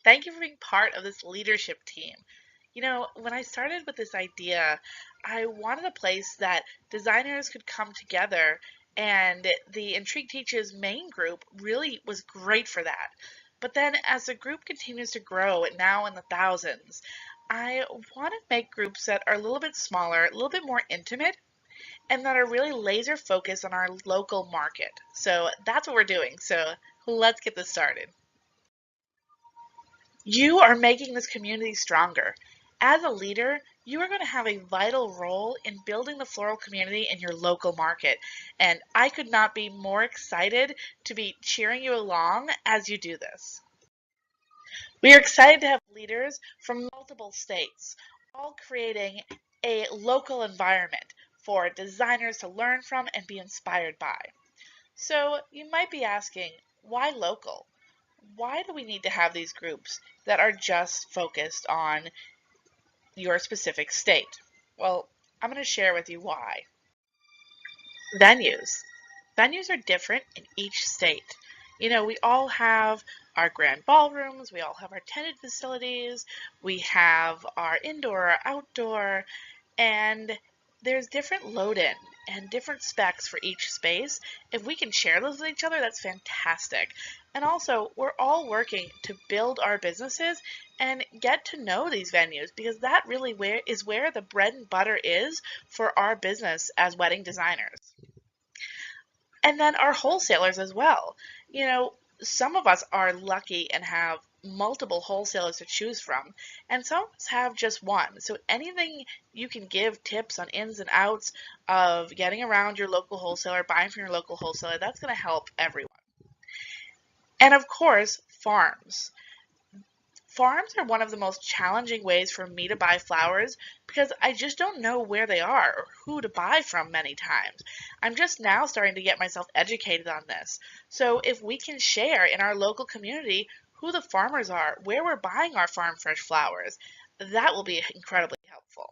Thank you for being part of this leadership team. When I started with this idea, I wanted a place that designers could come together, and the Intrigue Teaches main group really was great for that. But then, as the group continues to grow, now in the thousands, I want to make groups that are a little bit smaller, a little bit more intimate, and that are really laser focused on our local market. So that's what we're doing. So let's get this started. You are making this community stronger. As a leader, you are going to have a vital role in building the floral community in your local market. And I could not be more excited to be cheering you along as you do this. We are excited to have leaders from multiple states, all creating a local environment for designers to learn from and be inspired by. So you might be asking, why local? Why do we need to have these groups that are just focused on your specific state? Well, I'm going to share with you why. Venues. Venues are different in each state. We all have our grand ballrooms, we all have our tenant facilities, we have our indoor, our outdoor, and there's different load-in and different specs for each space. If we can share those with each other, that's fantastic. And also, we're all working to build our businesses and get to know these venues, because that really is where the bread and butter is for our business as wedding designers. And then our wholesalers as well. Some of us are lucky and have multiple wholesalers to choose from, and some of us have just one. So anything you can give tips on ins and outs of getting around your local wholesaler, buying from your local wholesaler, that's going to help everyone. And of course, farms. Farms are one of the most challenging ways for me to buy flowers, because I just don't know where they are or who to buy from many times. I'm just now starting to get myself educated on this. So if we can share in our local community who the farmers are, where we're buying our farm fresh flowers, that will be incredibly helpful.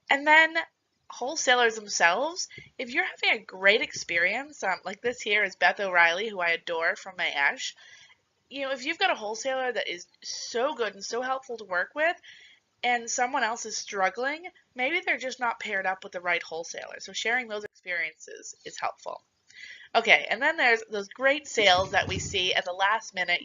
And then wholesalers themselves, if you're having a great experience, like this here is Beth O'Reilly, who I adore from Maesh. If you've got a wholesaler that is so good and so helpful to work with, and someone else is struggling, maybe they're just not paired up with the right wholesaler. So sharing those experiences is helpful. Okay, and then there's those great sales that we see at the last minute,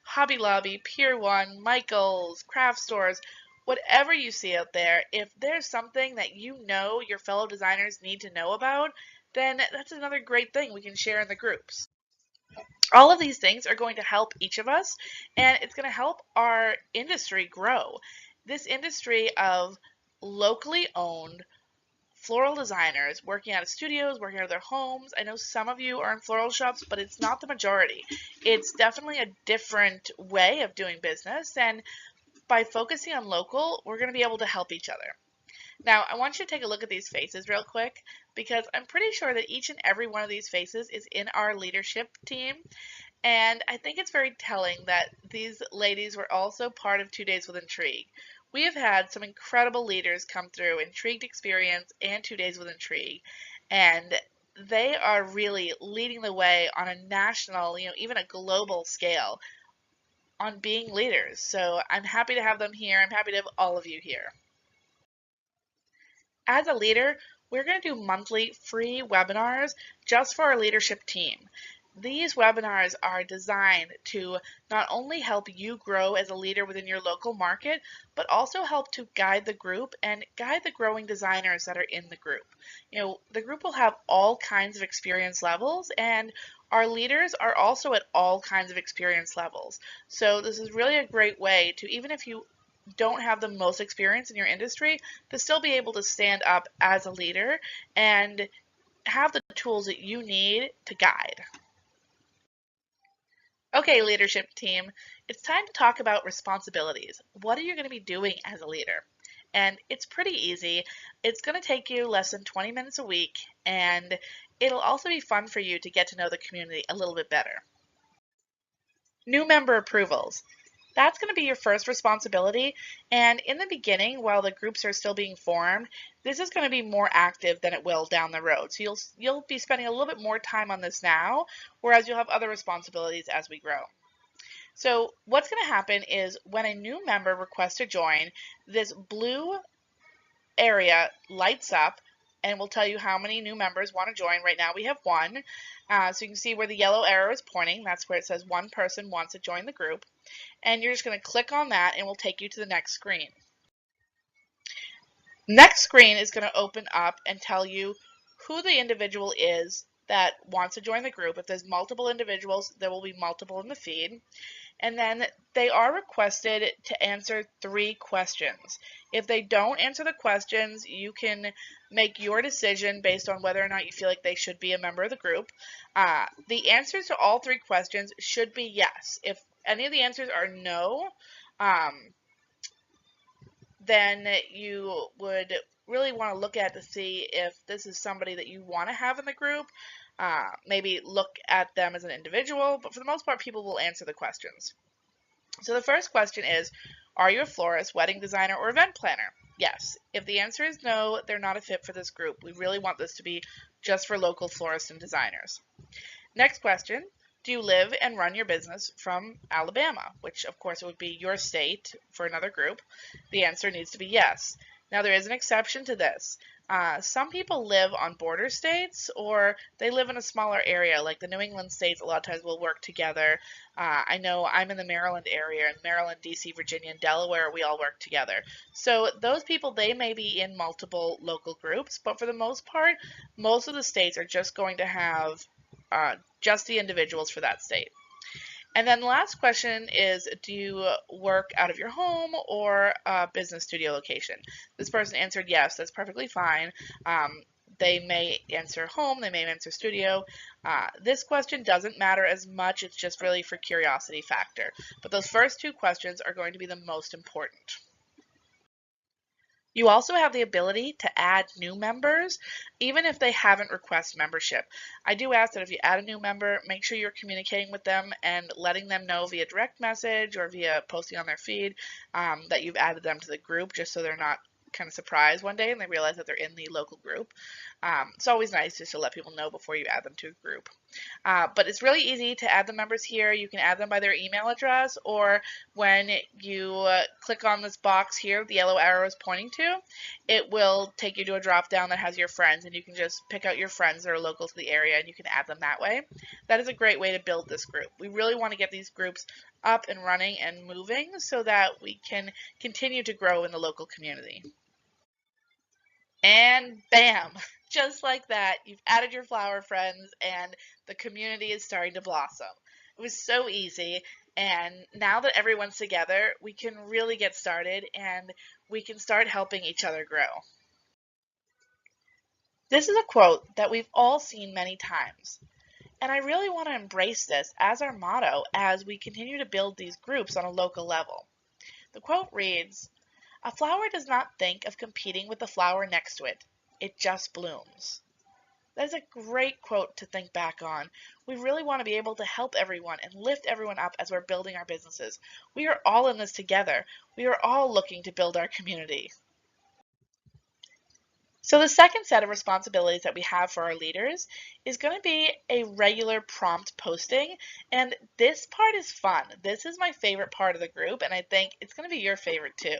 Hobby Lobby, Pier 1, Michael's, craft stores, whatever you see out there. If there's something that your fellow designers need to know about, then that's another great thing we can share in the groups. All of these things are going to help each of us, and it's going to help our industry grow. This industry of locally owned floral designers working out of studios, working out of their homes. I know some of you are in floral shops, but it's not the majority. It's definitely a different way of doing business, and by focusing on local, we're going to be able to help each other. Now, I want you to take a look at these faces real quick, because I'm pretty sure that each and every one of these faces is in our leadership team. And I think it's very telling that these ladies were also part of 2 Days with Intrigue. We have had some incredible leaders come through Intrigued Experience and 2 Days with Intrigue, and they are really leading the way on a national, even a global scale on being leaders. So I'm happy to have them here. I'm happy to have all of you here. As a leader, we're going to do monthly free webinars just for our leadership team. These webinars are designed to not only help you grow as a leader within your local market, but also help to guide the group and guide the growing designers that are in the group. The group will have all kinds of experience levels, and our leaders are also at all kinds of experience levels. So this is really a great way to, even if you don't have the most experience in your industry, to still be able to stand up as a leader and have the tools that you need to guide. Okay, leadership team, it's time to talk about responsibilities. What are you going to be doing as a leader? And it's pretty easy. It's going to take you less than 20 minutes a week, and it'll also be fun for you to get to know the community a little bit better. New member approvals. That's going to be your first responsibility, and in the beginning, while the groups are still being formed, this is going to be more active than it will down the road. So you'll be spending a little bit more time on this now, whereas you'll have other responsibilities as we grow. So what's going to happen is when a new member requests to join, this blue area lights up and will tell you how many new members want to join. Right now we have one. So you can see where the yellow arrow is pointing. That's where it says one person wants to join the group. And you're just going to click on that and it will take you to the next screen. Next screen is going to open up and tell you who the individual is that wants to join the group. If there's multiple individuals, there will be multiple in the feed. And then they are requested to answer 3 questions. If they don't answer the questions, you can make your decision based on whether or not you feel like they should be a member of the group. The answers to all 3 questions should be yes. If any of the answers are no, then you would really want to look at to see if this is somebody that you want to have in the group. Maybe look at them as an individual, but for the most part, people will answer the questions. So the first question is, are you a florist, wedding designer, or event planner? Yes. If the answer is no, they're not a fit for this group. We really want this to be just for local florists and designers. Next question, do you live and run your business from Alabama? Which of course it would be your state for another group. The answer needs to be yes. Now there is an exception to this. Some people live on border states or they live in a smaller area, like the New England states a lot of times will work together. I know I'm in the Maryland area, and Maryland, DC, Virginia, and Delaware, we all work together. So those people, they may be in multiple local groups, but for the most part, most of the states are just going to have just the individuals for that state. And then the last question is, do you work out of your home or a business studio location? This person answered yes, that's perfectly fine. They may answer home, they may answer studio. This question doesn't matter as much, it's just really for curiosity factor. But those first 2 questions are going to be the most important. You also have the ability to add new members, even if they haven't requested membership. I do ask that if you add a new member, make sure you're communicating with them and letting them know via direct message or via posting on their feed that you've added them to the group, just so they're not kind of surprised one day and they realize that they're in the local group. It's always nice just to let people know before you add them to a group. But it's really easy to add the members here. You can add them by their email address, or when you click on this box here, the yellow arrow is pointing to, it will take you to a drop down that has your friends, and you can just pick out your friends that are local to the area and you can add them that way. That is a great way to build this group. We really want to get these groups up and running and moving so that we can continue to grow in the local community. And bam, just like that, you've added your flower friends and the community is starting to blossom. It was so easy, and now that everyone's together, we can really get started and we can start helping each other grow. This is a quote that we've all seen many times, and I really want to embrace this as our motto as we continue to build these groups on a local level. The quote reads, "A flower does not think of competing with the flower next to it. It just blooms." That is a great quote to think back on. We really want to be able to help everyone and lift everyone up as we're building our businesses. We are all in this together. We are all looking to build our community. So the second set of responsibilities that we have for our leaders is going to be a regular prompt posting, and this part is fun. This is my favorite part of the group, and I think it's going to be your favorite too.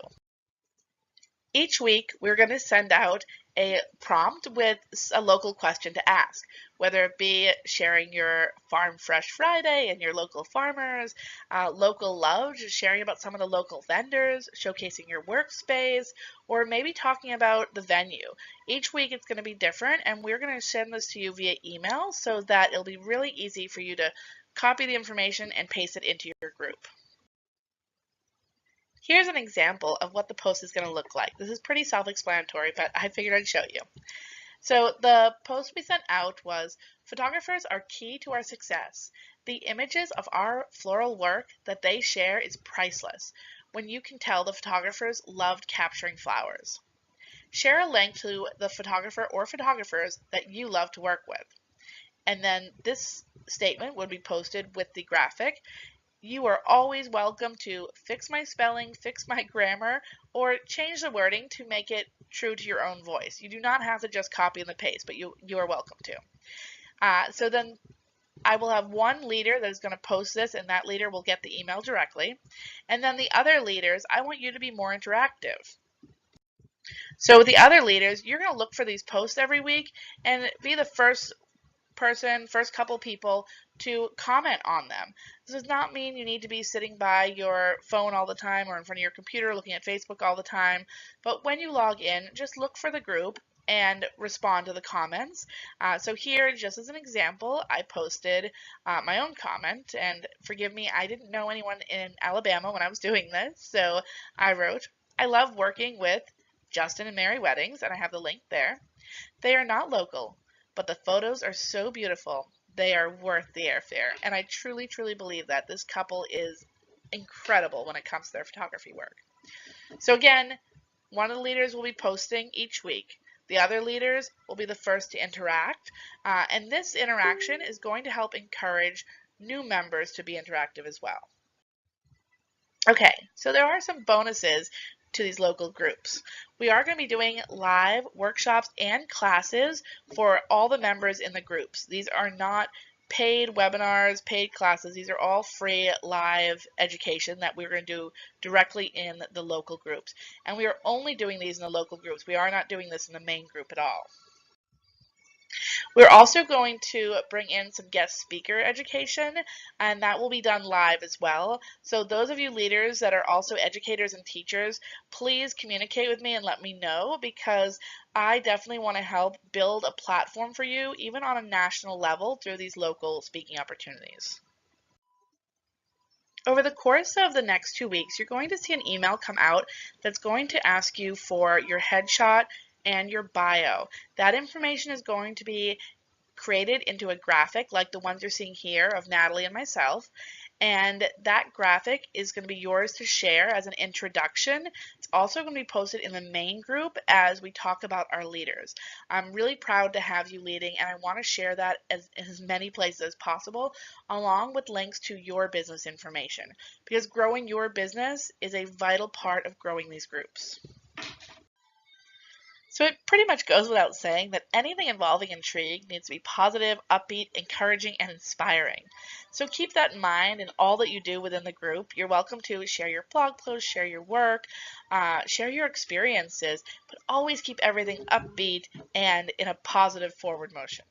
Each week, we're going to send out a prompt with a local question to ask, whether it be sharing your Farm Fresh Friday and your local farmers, local love, just sharing about some of the local vendors, showcasing your workspace, or maybe talking about the venue. Each week it's going to be different, and we're going to send this to you via email so that it'll be really easy for you to copy the information and paste it into your group. Here's an example of what the post is going to look like. This is pretty self-explanatory, but I figured I'd show you. So the post we sent out was, "Photographers are key to our success. The images of our floral work that they share is priceless when you can tell the photographers loved capturing flowers. Share a link to the photographer or photographers that you love to work with." And then this statement would be posted with the graphic. "You are always welcome to fix my spelling, fix my grammar, or change the wording to make it true to your own voice." You do not have to just copy and paste, but you are welcome to. So then I will have one leader that is going to post this, and that leader will get the email directly. And then the other leaders, I want you to be more interactive. So with the other leaders, you're going to look for these posts every week and be the first couple people to comment on them. This does not mean you need to be sitting by your phone all the time or in front of your computer looking at Facebook all the time, but when you log in, just look for the group and respond to the comments. So here, just as an example, I posted my own comment, and forgive me, I didn't know anyone in Alabama when I was doing this, so I wrote, "I love working with Justin and Mary Weddings," and I have the link there. "They are not local, but the photos are so beautiful. They are worth the airfare." And I truly, truly believe that this couple is incredible when it comes to their photography work. So again, one of the leaders will be posting each week. The other leaders will be the first to interact. And this interaction is going to help encourage new members to be interactive as well. Okay, so there are some bonuses to these local groups. We are going to be doing live workshops and classes for all the members in the groups. These are not paid webinars, paid classes. These are all free live education that we're going to do directly in the local groups. And we are only doing these in the local groups. We are not doing this in the main group at all. We're also going to bring in some guest speaker education, and that will be done live as well. So those of you leaders that are also educators and teachers, please communicate with me and let me know, because I definitely want to help build a platform for you, even on a national level, through these local speaking opportunities. Over the course of the next 2 weeks, you're going to see an email come out that's going to ask you for your headshot and your bio. That information is going to be created into a graphic like the ones you're seeing here of Natalie and myself. And that graphic is going to be yours to share as an introduction. It's also going to be posted in the main group as we talk about our leaders. I'm really proud to have you leading, and I want to share that in as many places as possible, along with links to your business information, because growing your business is a vital part of growing these groups. So it pretty much goes without saying that anything involving intrigue needs to be positive, upbeat, encouraging, and inspiring. So keep that in mind in all that you do within the group. You're welcome to share your blog posts, share your work, share your experiences, but always keep everything upbeat and in a positive forward motion.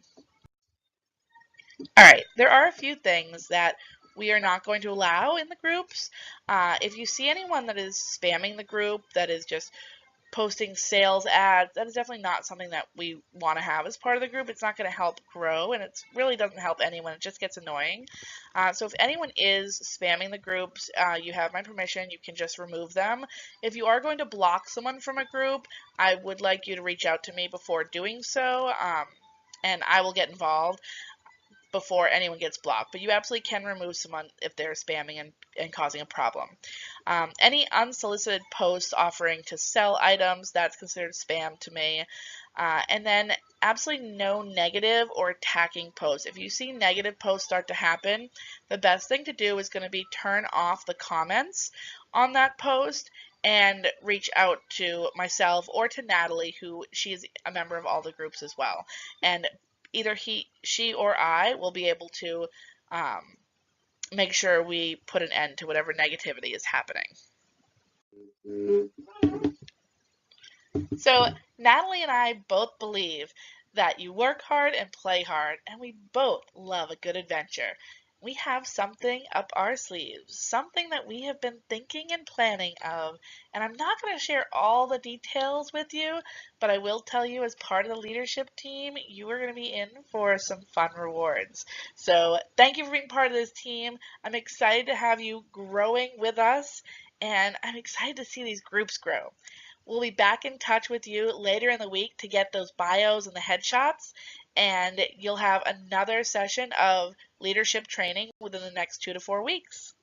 All right, there are a few things that we are not going to allow in the groups. If you see anyone that is spamming the group, that is just posting sales ads, that is definitely not something that we want to have as part of the group. It's not going to help grow, and it really doesn't help anyone. It just gets annoying. So if anyone is spamming the groups, you have my permission. You can just remove them. If you are going to block someone from a group, I would like you to reach out to me before doing so, and I will get involved before anyone gets blocked. But you absolutely can remove someone if they're spamming and causing a problem. Any unsolicited posts offering to sell items, that's considered spam to me. And then absolutely no negative or attacking posts. If you see negative posts start to happen, the best thing to do is going to be turn off the comments on that post and reach out to myself or to Natalie, who she is a member of all the groups as well. And either she or I will be able to make sure we put an end to whatever negativity is happening. So Natalie and I both believe that you work hard and play hard, and we both love a good adventure. We have something up our sleeves, something that we have been thinking and planning of, and I'm not going to share all the details with you, but I will tell you, as part of the leadership team, you are going to be in for some fun rewards. So thank you for being part of this team. I'm excited to have you growing with us, and I'm excited to see these groups grow. We'll be back in touch with you later in the week to get those bios and the headshots, and you'll have another session of leadership training within the next 2 to 4 weeks.